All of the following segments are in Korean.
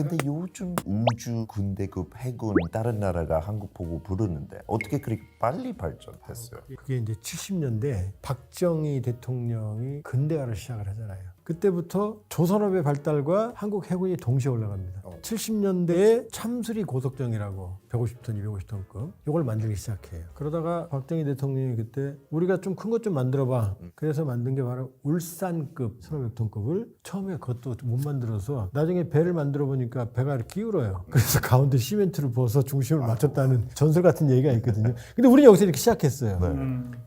근데 요즘 우주 군대급 해군 다른 나라가 한국 보고 부르는데 어떻게 그렇게 빨리 발전했어요? 그게 이제 70년대 박정희 대통령이 근대화를 시작을 하잖아요. 그때부터 조선업의 발달과 한국 해군이 동시에 올라갑니다. 70년대에 참수리 고속정이라고 150톤, 250톤급 이걸 만들기 시작해요. 그러다가 박정희 대통령이 그때 우리가 좀 큰 것 좀 만들어봐. 그래서 만든 게 바로 울산급 1500톤급을 처음에 그것도 못 만들어서 나중에 배를 만들어 보니까 배가 이렇게 기울어요. 그래서 가운데 시멘트를 부어서 중심을 맞췄다는 전설 같은 얘기가 있거든요. 근데 우리는 여기서 이렇게 시작했어요.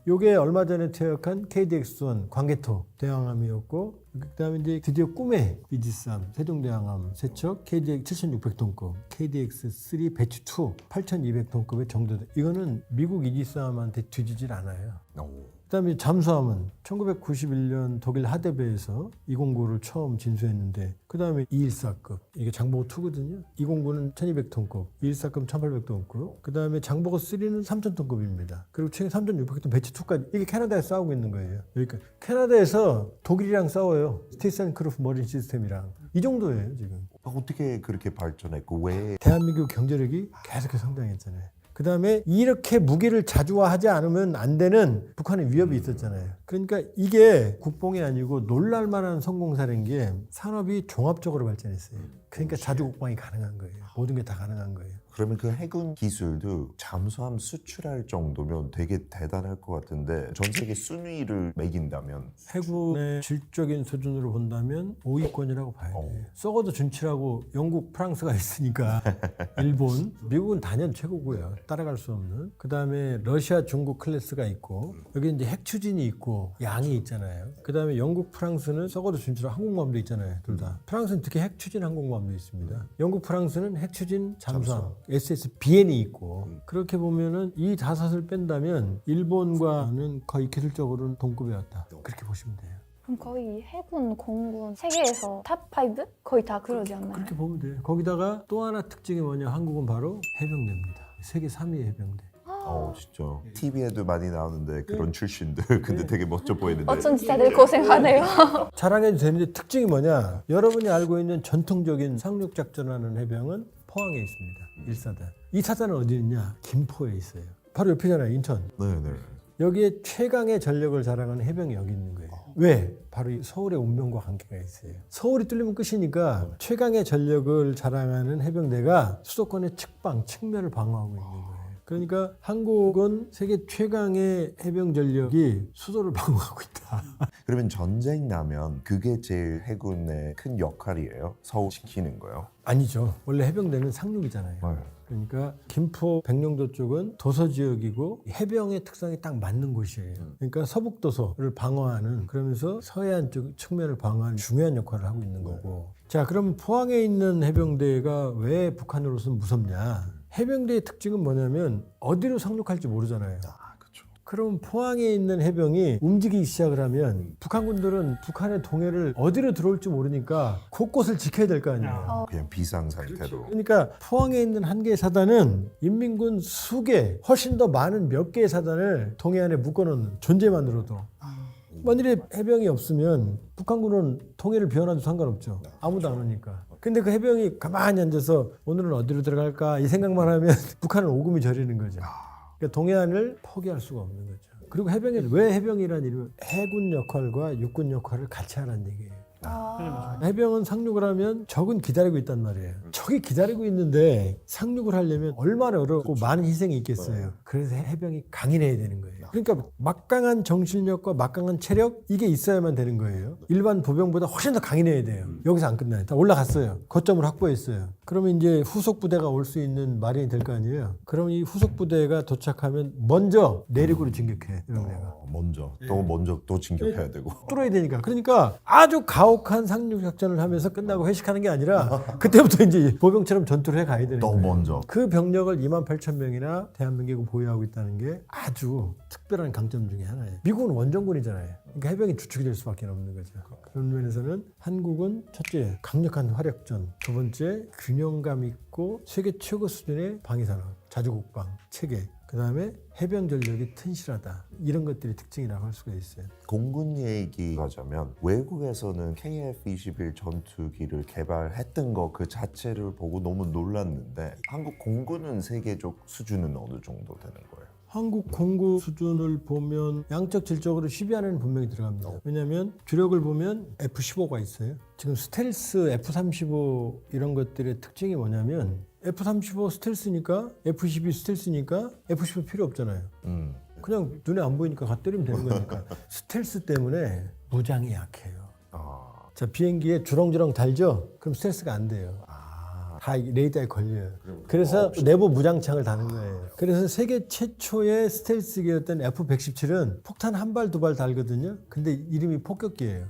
요게 얼마 전에 퇴역한 KDX-1 광개토 대왕함이었고 그다음에 이제 드디어 꿈의 이지스함 세종대왕함 세척 KDX 7600톤급 KDX-3 배치2 8200톤급의 정도돼. 이거는 미국 이지스함한테 뒤지질 않아요. 그다음에 잠수함은 1991년 독일 하데베에서 209를 처음 진수했는데 그다음에 214급 이게 장보고 2거든요. 209는 1200톤급, 214급 1800톤급, 그다음에 장보고 3는 3000톤급입니다. 그리고 최근 3600톤 배치 2까지 이게 캐나다에서 싸우고 있는 거예요. 그러니까 캐나다에서 독일이랑 싸워요. 스티스앤크루프 머린 시스템이랑 이 정도예요 지금. 어떻게 그렇게 발전했고 왜? 대한민국 경제력이 계속해서 성장했잖아요. 그 다음에 이렇게 무기를 자주화하지 않으면 안 되는 북한의 위협이 있었잖아요. 그러니까 이게 국뽕이 아니고 놀랄만한 성공사라는 게 산업이 종합적으로 발전했어요. 그러니까 자주국방이 가능한 거예요. 모든 게 다 가능한 거예요. 그러면 그 해군 기술도 잠수함 수출할 정도면 되게 대단할 것 같은데 전 세계 순위를 매긴다면 해군의 질적인 수준으로 본다면 5위권이라고 봐야 돼요. 썩어도 준치라고 영국, 프랑스가 있으니까 일본, 미국은 단연 최고고요. 따라갈 수 없는. 그 다음에 러시아, 중국 클래스가 있고 여기 이제 핵 추진이 있고 양이 있잖아요. 그 다음에 영국, 프랑스는 썩어도 준치라고 항공모함도 있잖아요. 둘 다. 프랑스는 특히 핵 추진 항공모함도 있습니다. 영국, 프랑스는 핵 추진 잠수함. SSBN이 있고 그렇게 보면은 이 다섯을 뺀다면 일본과는 거의 기술적으로는 동급에 왔다. 그렇게 보시면 돼요. 그럼 거의 해군, 공군 세계에서 탑5? 거의 다 그러지 않나요? 그렇게 보면 돼요. 거기다가 또 하나 특징이 뭐냐? 한국은 바로 해병대입니다. 세계 3위 해병대. 진짜 TV에도 많이 나오는데 그런 출신들 근데 되게 멋져 보이는데 어쩐지 다들 고생하네요. 자랑해도 되는데 특징이 뭐냐? 여러분이 알고 있는 전통적인 상륙작전하는 해병은 포항에 있습니다. 1사단. 2사단은 어디 있냐? 김포에 있어요. 바로 옆이잖아요. 인천. 네네. 여기에 최강의 전력을 자랑하는 해병이 여기 있는 거예요. 왜? 바로 이 서울의 운명과 관계가 있어요. 서울이 뚫리면 끝이니까 최강의 전력을 자랑하는 해병대가 수도권의 측방, 측면을 방어하고 있는 거예요. 그러니까 한국은 세계 최강의 해병 전력이 수도를 방어하고 있다. 그러면 전쟁 나면 그게 제일 해군의 큰 역할이에요? 서울 지키는 거요? 아니죠. 원래 해병대는 상륙이잖아요. 그러니까 김포 백령도 쪽은 도서 지역이고 해병의 특성이 딱 맞는 곳이에요. 그러니까 서북도서를 방어하는 그러면서 서해안 쪽 측면을 방어하는 중요한 역할을 하고 있는 거고. 자, 그럼 포항에 있는 해병대가 왜 북한으로서는 무섭냐? 해병대의 특징은 뭐냐면 어디로 상륙할지 모르잖아요. 그럼 포항에 있는 해병이 움직이기 시작을 하면 북한군들은 북한의 동해를 어디로 들어올지 모르니까 곳곳을 지켜야 될 거 아니에요. 그냥 비상 상태로. 그러니까 포항에 있는 한 개의 사단은 인민군 수개, 훨씬 더 많은 몇 개의 사단을 동해 안에 묶어놓는 존재만으로도. 만일에 해병이 없으면 북한군은 동해를 비워놔도 상관없죠. 아무도 안 오니까. 근데 그 해병이 가만히 앉아서 오늘은 어디로 들어갈까 이 생각만 하면 북한은 오금이 저리는 거죠. 그러니까 동해안을 포기할 수가 없는 거죠. 그리고 해병이 왜 해병이라는 이름은 해군 역할과 육군 역할을 같이 하라는 얘기예요. 해병은 상륙을 하면 적은 기다리고 있단 말이에요. 적이 기다리고 있는데 상륙을 하려면 얼마나 어렵고 많은 희생이 있겠어요. 그래서 해병이 강인해야 되는 거예요. 그러니까 막강한 정신력과 막강한 체력 이게 있어야만 되는 거예요. 일반 보병보다 훨씬 더 강인해야 돼요. 여기서 안 끝나요. 다 올라갔어요. 거점을 확보했어요. 그러면 이제 후속 부대가 올 수 있는 마련이 될 거 아니에요. 그럼 이 후속 부대가 도착하면 먼저 내륙으로 진격해. 먼저 또 진격해야 되고. 뚫어야 되니까. 그러니까 아주 가혹한 상륙 작전을 하면서 끝나고 회식하는 게 아니라 그때부터 이제 보병처럼 전투를 해 가야 되는 또 거예요. 먼저. 그 병력을 28,000명이나 대한민국이 보유하고 있다는 게 아주 특별한 강점 중에 하나예요. 미국은 원정군이잖아요. 그러니까 해병이 주축이 될 수밖에 없는 거죠. 그런 면에서는 한국은 첫째 강력한 화력전, 두 번째 균형감 있고 세계 최고 수준의 방위산업, 자주국방 체계, 그 다음에 해병 전력이 튼실하다. 이런 것들이 특징이라고 할 수가 있어요. 공군 얘기하자면 외국에서는 KF-21 전투기를 개발했던 거 그 자체를 보고 너무 놀랐는데 한국 공군은 세계적 수준은 어느 정도 되는 거예요? 한국 공구 수준을 보면 양적 질적으로 10위 안에는 분명히 들어갑니다. 왜냐하면 주력을 보면 F-15가 있어요. 지금 스텔스 F-35 이런 것들의 특징이 뭐냐면 F-35 스텔스니까 F-22 스텔스니까 F-15 필요 없잖아요. 그냥 눈에 안 보이니까 가 때리면 되는 거니까 스텔스 때문에 무장이 약해요. 자, 비행기에 주렁주렁 달죠? 그럼 스텔스가 안 돼요. 다 레이더에 걸려요. 그래서 내부 무장창을 다는 거예요. 그래서 세계 최초의 스텔스기였던 F-117은 폭탄 한 발, 두 발 달거든요. 근데 이름이 폭격기예요.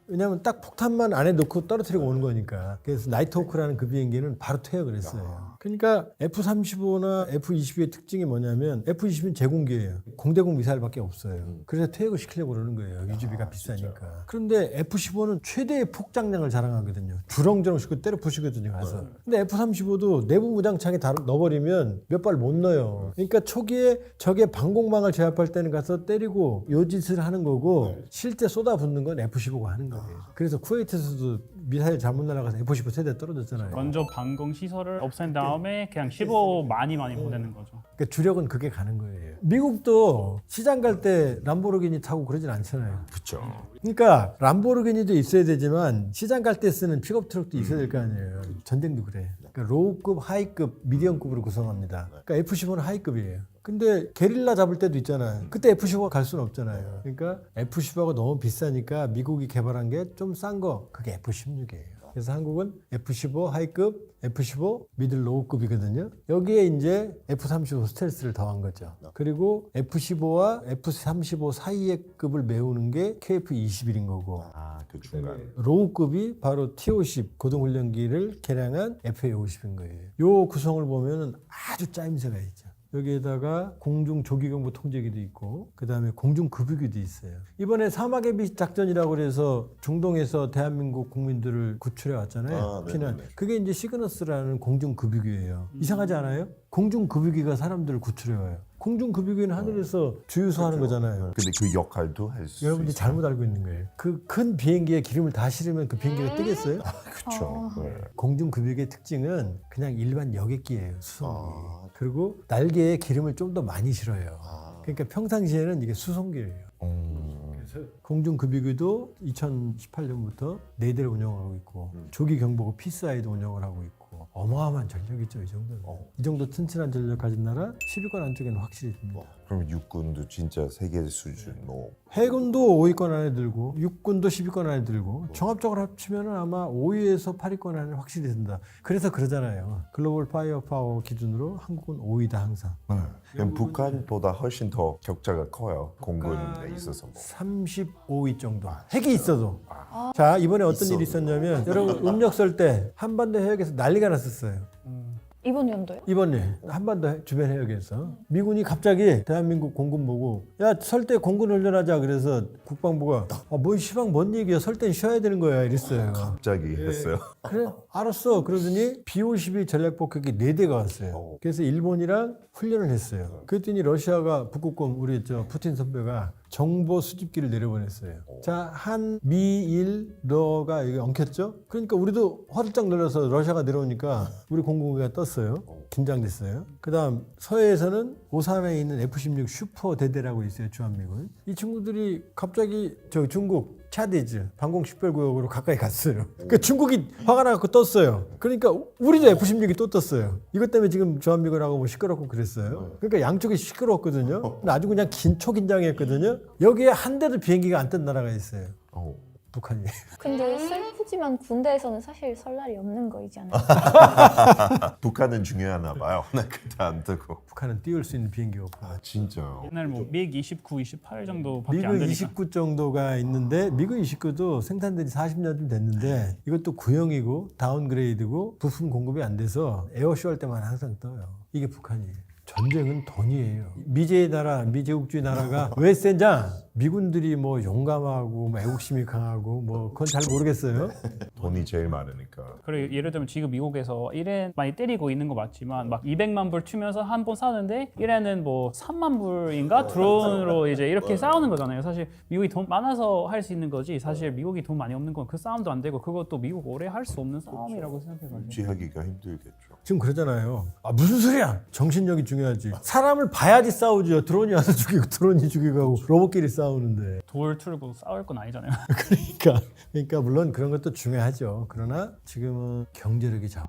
왜냐하면 딱 폭탄만 안에 넣고 떨어뜨리고 오는 거니까. 그래서 나이트호크라는 그 비행기는 바로 퇴역을 했어요. 그러니까 F-35나 F-22의 특징이 뭐냐면 F-22는 제공기예요. 공대공 미사일밖에 없어요. 그래서 퇴역을 시키려고 그러는 거예요. 유지비가 비싸니까. 그런데 F-15는 최대의 폭장량을 자랑하거든요. 주렁주렁 싣고 때려 부시거든요, 가서. 근데 F-35도 내부 무장창에 다 넣어버리면 몇 발 못 넣어요. 그러니까 초기에 적의 방공망을 제압할 때는 가서 때리고 요짓을 하는 거고 실제 쏟아붓는 건 F-15가 하는 거예요. 그래서 쿠웨이트에서도 미사일 잘못 날아가서 F-15 세대 떨어졌잖아요. 먼저 방공 시설을 없앤 다음에 그냥 15 많이 보내는 거죠. 그러니까 주력은 그게 가는 거예요. 미국도 시장 갈 때 람보르기니 타고 그러진 않잖아요. 그렇죠. 그러니까 람보르기니도 있어야 되지만 시장 갈 때 쓰는 픽업 트럭도 있어야 될 거 아니에요. 전쟁도 그래. 그러니까 로우급, 하이급, 미디엄급으로 구성합니다. 그러니까 F-15는 하이급이에요. 근데 게릴라 잡을 때도 있잖아요. 그때 F-15가 갈 수는 없잖아요. 그러니까 F-15가 너무 비싸니까 미국이 개발한 게 좀 싼 거, 그게 F-16이에요. 그래서 한국은 F-15 하이급, F-15 미들 로우급이거든요. 여기에 이제 F-35 스텔스를 더한 거죠. 그리고 F-15와 F-35 사이의 급을 메우는 게 KF-21인 거고, 그 중간. 로우급이 바로 T-50 고등훈련기를 개량한 FA-50인 거예요. 요 구성을 보면 아주 짜임새가 있죠. 여기에다가 공중 조기경보 통제기도 있고 그 다음에 공중 급유기도 있어요. 이번에 사막의 빛 작전이라고 그래서 중동에서 대한민국 국민들을 구출해 왔잖아요. 피난. 그게 이제 시그너스라는 공중 급유기예요. 이상하지 않아요? 공중 급유기가 사람들을 구출해 와요. 공중 급유기는 하늘에서 주유소하는 거잖아요. 근데 그 역할도 할 수 여러분들이 있어요. 잘못 알고 있는 거예요. 그 큰 비행기에 기름을 다 실으면 그 비행기가 뜨겠어요? 그렇죠. 네. 공중 급유기의 특징은 그냥 일반 여객기예요. 수송기. 그리고 날개에 기름을 좀 더 많이 실어요. 그러니까 평상시에는 이게 수송기예요. 공중 급유기도 2018년부터 4대를 운영하고 있고 조기 경보고 피스아이도 운영을 하고 있고 어마어마한 전력이죠. 이 정도는. 이 정도 튼튼한 전력 가진 나라 10위권 안쪽에는 확실히 듭니다. 그럼 육군도 진짜 세계 수준 뭐 해군도 5위권 안에 들고 육군도 10위권 안에 들고 종합적으로 합치면 아마 5위에서 8위권 안에 확실히 든다. 그래서 그러잖아요. 글로벌 파이어 파워 기준으로 한국은 5위다 항상. 그럼 북한보다 훨씬 더 격차가 커요. 공군에 있어서 뭐. 35위 정도. 핵이 있어도. 자, 이번에 어떤 일이 있었냐면 여러분 음력 설 때 한반도 해역에서 난리가 났었어요. 이번 연도요? 이번에 한반도 주변 해역에서 미군이 갑자기 대한민국 공군 보고 야, 설 때 공군 훈련하자. 그래서 국방부가 뭔 시방 뭔 얘기야. 설 땐 쉬어야 되는 거야. 이랬어요. 갑자기 했어요. 그래 알았어. 그러더니 B-52 전략폭격기 4대가 왔어요. 그래서 일본이랑 훈련을 했어요. 그랬더니 러시아가 북극곰 우리 푸틴 선배가 정보 수집기를 내려보냈어요. 자, 한, 미, 일, 러가 여기 엉켰죠? 그러니까 우리도 화들짝 놀라서 러시아가 내려오니까 우리 공군기가 떴어요. 긴장됐어요. 그 다음 서해에서는 오산에 있는 F-16 슈퍼 대대라고 있어요. 주한미군. 이 친구들이 갑자기 중국 차디즈 방공식별구역으로 가까이 갔어요. 그러니까 중국이 화가 나고 떴어요. 그러니까 우리도 F-16이 또 떴어요. 이것 때문에 지금 주한미군하고 뭐 시끄럽고 그랬어요. 그러니까 양쪽이 시끄러웠거든요. 아주 그냥 초긴장했거든요. 여기에 한 대도 비행기가 안 뜬 나라가 있어요. 북한이. 근데 슬프지만 군대에서는 사실 설날이 없는 거이지 않아요? 북한은 중요하나 봐요. 나 그때 안 뜨고. 북한은 띄울 수 있는 비행기가 없고. 진짜요? 옛날 뭐 미г 29, 28 정도밖에 안 미그 되니까. 29 정도가 있는데 미그 29도 생산된 지 40년쯤 됐는데 이것도 구형이고 다운그레이드고 부품 공급이 안 돼서 에어쇼 할 때만 항상 떠요. 이게 북한이에요. 전쟁은 돈이에요. 미제의 나라, 미제국주의 나라가 왜 센자? 미군들이 뭐 용감하고 뭐 애국심이 강하고 뭐 그건 잘 모르겠어요. 돈이 제일 많으니까. 그리고 예를 들면 지금 미국에서 이란 많이 때리고 있는 거 맞지만 막 200만 불 투면서 한 번 싸우는데 이란은 뭐 3만 불인가 드론으로 이제 이렇게 싸우는 거잖아요. 사실 미국이 돈 많아서 할 수 있는 거지 사실 미국이 돈 많이 없는 건 그 싸움도 안 되고 그것도 미국 오래 할 수 없는 싸움이라고 생각해가지고. 유지하기가 힘들겠죠. 지금 그러잖아요. 아 무슨 소리야? 정신력이 중요하지. 사람을 봐야지 싸우죠. 드론이 와서 죽이고 드론이 죽이고 하고 로봇끼리 싸우는데. 돌 틀고 싸울 건 아니잖아요. 그러니까 물론 그런 것도 중요하죠. 그러나 지금은 경제력이 자원.